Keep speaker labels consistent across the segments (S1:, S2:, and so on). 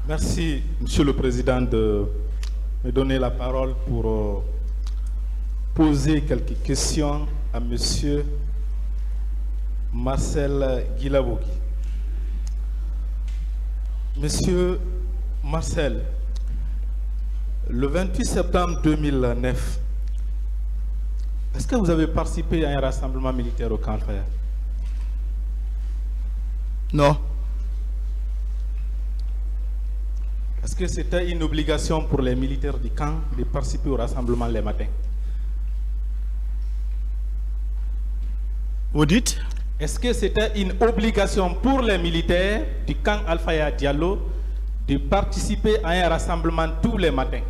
S1: Merci, Monsieur le Président, de me donner la parole pour poser quelques questions à Monsieur Marcel Guilabogui. Monsieur Marcel, le 28 septembre 2009, est-ce que vous avez participé à un rassemblement militaire au camp Al-Fayad?
S2: Non.
S1: Est-ce que c'était une obligation pour les militaires du camp de participer au rassemblement les matins?
S2: Vous dites?
S1: Est-ce que c'était une obligation pour les militaires du camp Al-Fayad Diallo de participer à un rassemblement tous les matins?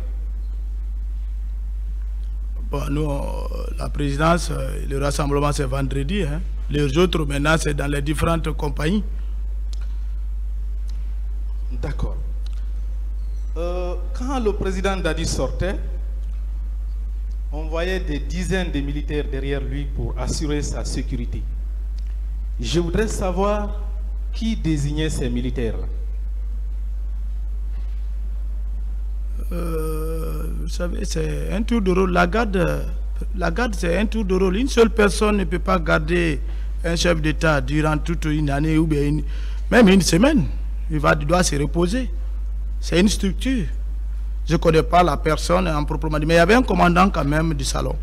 S2: Bon, nous, la présidence, le rassemblement c'est vendredi. Hein. Les autres maintenant c'est dans les différentes compagnies.
S1: D'accord. Quand le président Dadi sortait, on voyait des dizaines de militaires derrière lui pour assurer sa sécurité. Je voudrais savoir qui désignait ces militaires-là.
S2: Vous savez, c'est un tour de rôle. La garde c'est un tour de rôle. Une seule personne ne peut pas garder un chef d'État durant toute une année ou bien même une semaine. Il doit se reposer. C'est une structure. Je ne connais pas la personne en proprement dit, mais il y avait un commandant quand même du salon.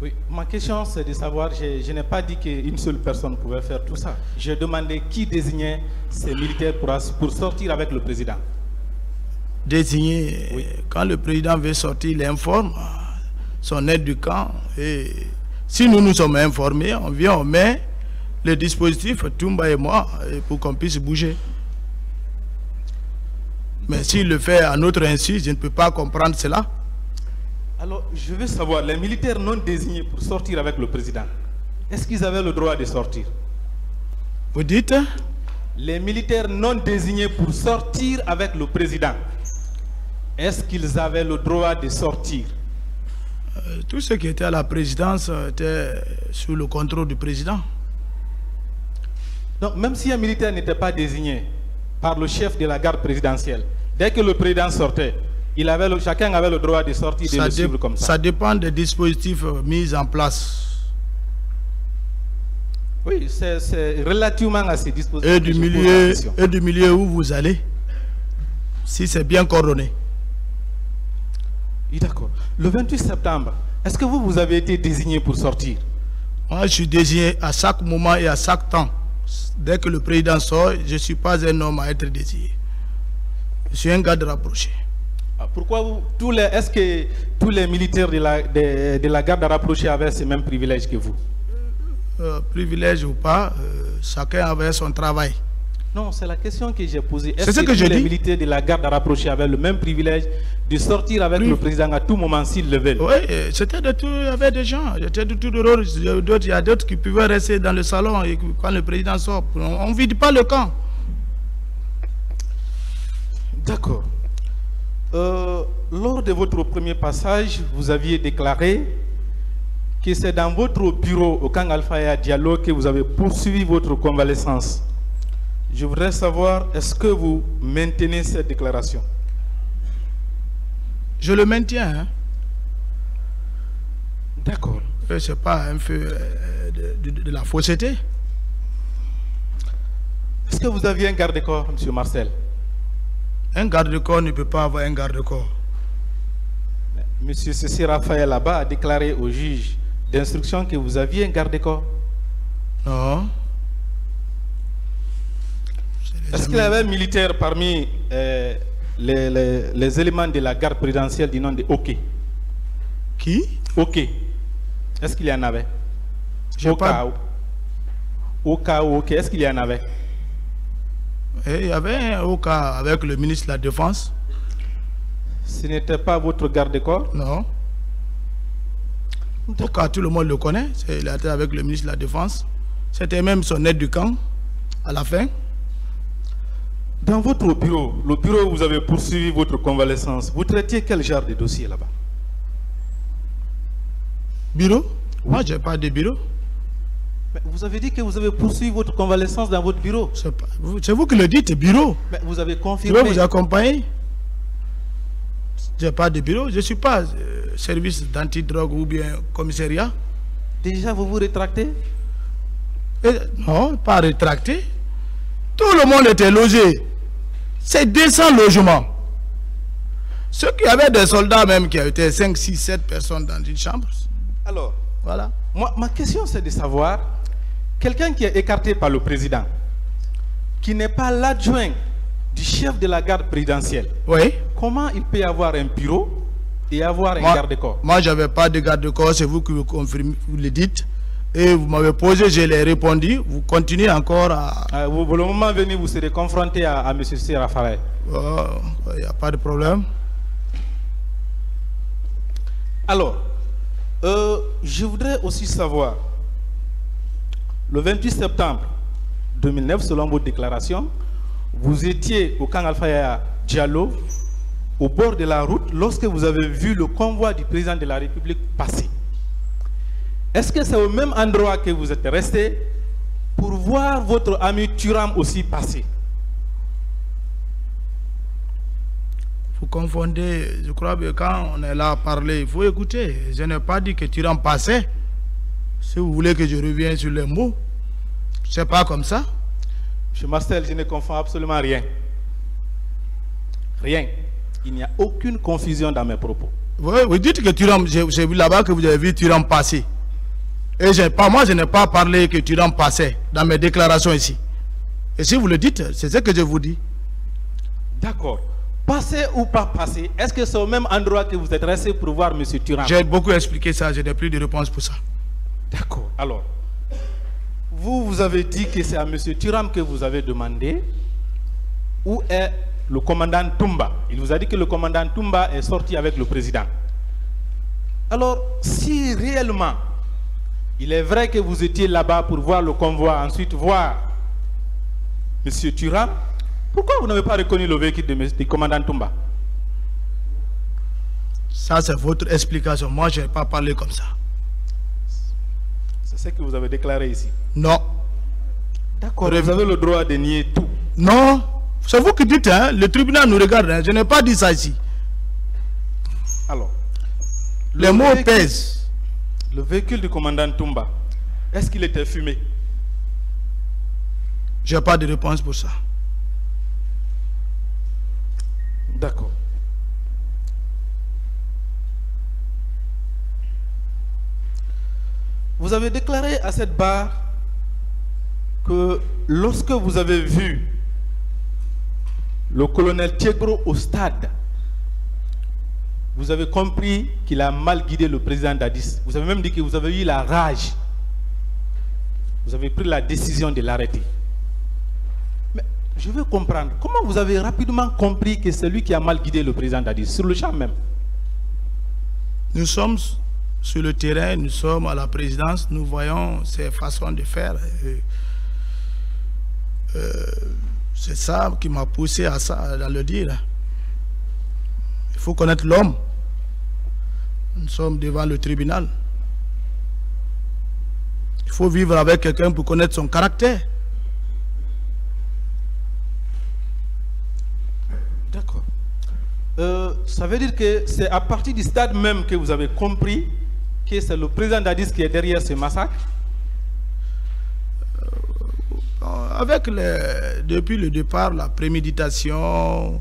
S1: Oui, ma question c'est de savoir, je n'ai pas dit qu'une seule personne pouvait faire tout ça. J'ai demandé qui désignait ces militaires pour sortir avec le président.
S2: Désigner, oui. Quand le président veut sortir, il informe son aide du camp. Et si nous nous sommes informés, on vient, on met le dispositif, Toumba et moi, pour qu'on puisse bouger. Mais s'il le fait à notre insu, je ne peux pas comprendre cela.
S1: Alors, je veux savoir, les militaires non désignés pour sortir avec le président, est-ce qu'ils avaient le droit de sortir?
S2: Vous dites?
S1: Les militaires non désignés pour sortir avec le président, est-ce qu'ils avaient le droit de sortir?
S2: Tout ce qui était à la présidence était sous le contrôle du président.
S1: Donc, même si un militaire n'était pas désigné par le chef de la garde présidentielle, dès que le président sortait, chacun avait le droit de sortir et de le suivre comme ça.
S2: Ça dépend des dispositifs mis en place.
S1: Oui, c'est relativement à ces dispositifs.
S2: Et du milieu où vous allez, si c'est bien coordonné.
S1: Oui, d'accord. Le 28 septembre, est-ce que vous avez été désigné pour sortir?
S2: Moi, je suis désigné à chaque moment et à chaque temps. Dès que le président sort, je ne suis pas un homme à être désigné. Je suis un garde rapproché.
S1: Pourquoi est-ce que tous les militaires de la garde rapprochée avaient ces mêmes privilèges que vous?
S2: Privilège ou pas, chacun avait son travail.
S1: Non, c'est la question que j'ai posée.
S2: Est-ce que
S1: tous les militaires de la garde rapprochée avaient le même privilège de sortir avec le président à tout moment s'ils le veulent?
S2: Oui, c'était de tout, il y avait des gens, c'était de tout de rôle. Il y a d'autres qui pouvaient rester dans le salon et quand le président sort. On ne vide pas le camp.
S1: D'accord. Lors de votre premier passage, vous aviez déclaré que c'est dans votre bureau au camp Al-Fayad Diallo que vous avez poursuivi votre convalescence. Je voudrais savoir, est-ce que vous maintenez cette déclaration?
S2: Je le maintiens. Hein.
S1: D'accord.
S2: Ce n'est pas un feu de la fausseté.
S1: Est-ce que vous aviez un garde-corps, M. Marcel?
S2: Un garde-corps ne peut pas avoir un garde-corps.
S1: Monsieur Cécile Raphaël là-bas a déclaré au juge d'instruction que vous aviez un garde-corps.
S2: Non.
S1: Est-ce qu'il y avait un militaire parmi les éléments de la garde présidentielle du nom de Oké?
S2: Qui?
S1: Oké. Est-ce qu'il y en avait? Oké, est-ce qu'il y en avait?
S2: Il y avait un Oké avec le ministre de la Défense.
S1: Ce n'était pas votre garde-corps?
S2: Non. Oké, tout le monde le connaît. Il était avec le ministre de la Défense. C'était même son aide du camp à la fin.
S1: Dans votre bureau, le bureau où vous avez poursuivi votre convalescence, vous traitiez quel genre de dossier là-bas?
S2: Bureau? Moi, je n'ai pas de bureau.
S1: Mais vous avez dit que vous avez poursuivi votre convalescence dans votre bureau.
S2: C'est vous qui le dites, bureau.
S1: Mais vous avez
S2: Je
S1: confirmé.
S2: vais vous accompagner. Je n'ai pas de bureau, je ne suis pas service d'antidrogue ou bien commissariat.
S1: Déjà, vous vous rétractez?
S2: Non, pas rétracté. Tout le monde était logé. C'est 200 logements. Ceux qui avaient des soldats même qui étaient 5, 6, 7 personnes dans une chambre.
S1: Alors,
S2: voilà.
S1: Ma question c'est de savoir, quelqu'un qui est écarté par le président, qui n'est pas l'adjoint du chef de la garde présidentielle,
S2: Oui.
S1: comment il peut avoir un bureau et avoir un garde-corps?
S2: Moi, je n'avais pas de garde-corps, c'est vous qui vous confirmez, vous le dites. Et vous m'avez posé, je l'ai répondu. Vous continuez encore à...
S1: Le moment venu, vous serez confronté à M. Serafaye.
S2: Il n'y a pas de problème.
S1: Alors, je voudrais aussi savoir, le 28 septembre 2009, selon votre déclaration, vous étiez au camp Alpha Diallo, au bord de la route, lorsque vous avez vu le convoi du président de la République passer. Est-ce que c'est au même endroit que vous êtes resté pour voir votre ami Thuram aussi passer?
S2: Vous confondez, je crois que quand on est là à parler, il faut écouter. Je n'ai pas dit que Thuram passait. Si vous voulez que je revienne sur les mots, c'est pas comme ça.
S1: M. Marcel, je ne confonds absolument rien. Rien. Il n'y a aucune confusion dans mes propos.
S2: Oui, vous dites que Thuram, j'ai vu là-bas que vous avez vu Thuram passer. Et moi, je n'ai pas parlé que Thuram passait dans mes déclarations ici. Et si vous le dites, c'est ce que je vous dis.
S1: D'accord. Passer ou pas passer, est-ce que c'est au même endroit que vous êtes resté pour voir M. Thuram?
S2: J'ai beaucoup expliqué ça, je n'ai plus de réponse pour ça.
S1: D'accord. Alors, vous avez dit que c'est à M. Thuram que vous avez demandé où est le commandant Toumba. Il vous a dit que le commandant Toumba est sorti avec le président. Alors, si réellement il est vrai que vous étiez là-bas pour voir le convoi, ensuite voir M. Thuram, pourquoi vous n'avez pas reconnu le véhicule du commandant Toumba?
S2: Ça, c'est votre explication. Moi, je n'ai pas parlé comme ça.
S1: C'est ce que vous avez déclaré ici.
S2: Non.
S1: D'accord. Vous avez le droit de nier tout.
S2: Non. C'est vous qui dites, hein, le tribunal nous regarde. Hein, je n'ai pas dit ça ici.
S1: Alors,
S2: les mots pèsent.
S1: Le véhicule du commandant Toumba, est-ce qu'il était fumé?
S2: Je n'ai pas de réponse pour ça.
S1: D'accord. Vous avez déclaré à cette barre que lorsque vous avez vu le colonel Thiegro au stade, vous avez compris qu'il a mal guidé le président Dadis. Vous avez même dit que vous avez eu la rage. Vous avez pris la décision de l'arrêter. Mais je veux comprendre, comment vous avez rapidement compris que c'est lui qui a mal guidé le président Dadis, sur le champ même?
S2: Nous sommes sur le terrain, nous sommes à la présidence, nous voyons ces façons de faire. C'est ça qui m'a poussé à ça, à le dire. Il faut connaître l'homme. Nous sommes devant le tribunal. Il faut vivre avec quelqu'un pour connaître son caractère.
S1: D'accord. Ça veut dire que c'est à partir du stade même que vous avez compris que c'est le président Dadis qui est derrière ce massacre?
S2: Depuis le départ, la préméditation,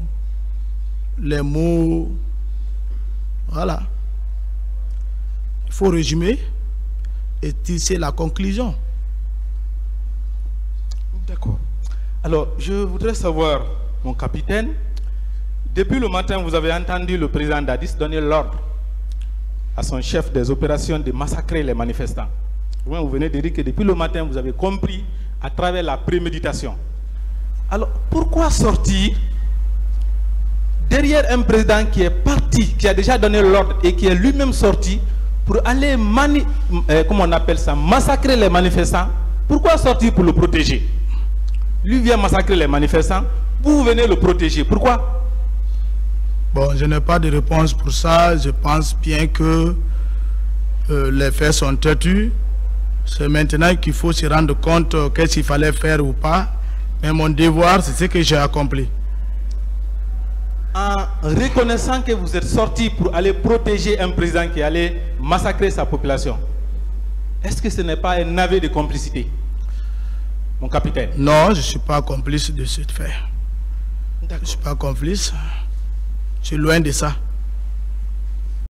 S2: les mots, voilà. Il faut résumer et tisser la conclusion.
S1: D'accord. Alors, je voudrais savoir, mon capitaine, depuis le matin, vous avez entendu le président Dadis donner l'ordre à son chef des opérations de massacrer les manifestants. Vous venez de dire que depuis le matin, vous avez compris à travers la préméditation. Alors, pourquoi sortir derrière un président qui est parti, qui a déjà donné l'ordre et qui est lui-même sorti pour aller comment on appelle ça, massacrer les manifestants? Pourquoi sortir pour le protéger? Lui vient massacrer les manifestants, vous venez le protéger. Pourquoi?
S2: Bon, je n'ai pas de réponse pour ça. Je pense bien que les faits sont têtus. C'est maintenant qu'il faut se rendre compte qu'est-ce qu'il fallait faire ou pas. Mais mon devoir, c'est ce que j'ai accompli.
S1: En reconnaissant que vous êtes sorti pour aller protéger un président qui allait massacrer sa population, est-ce que ce n'est pas un aveu de complicité, mon capitaine?
S2: Non, je ne suis pas complice de ce fait. Je ne suis pas complice. Je suis loin de ça.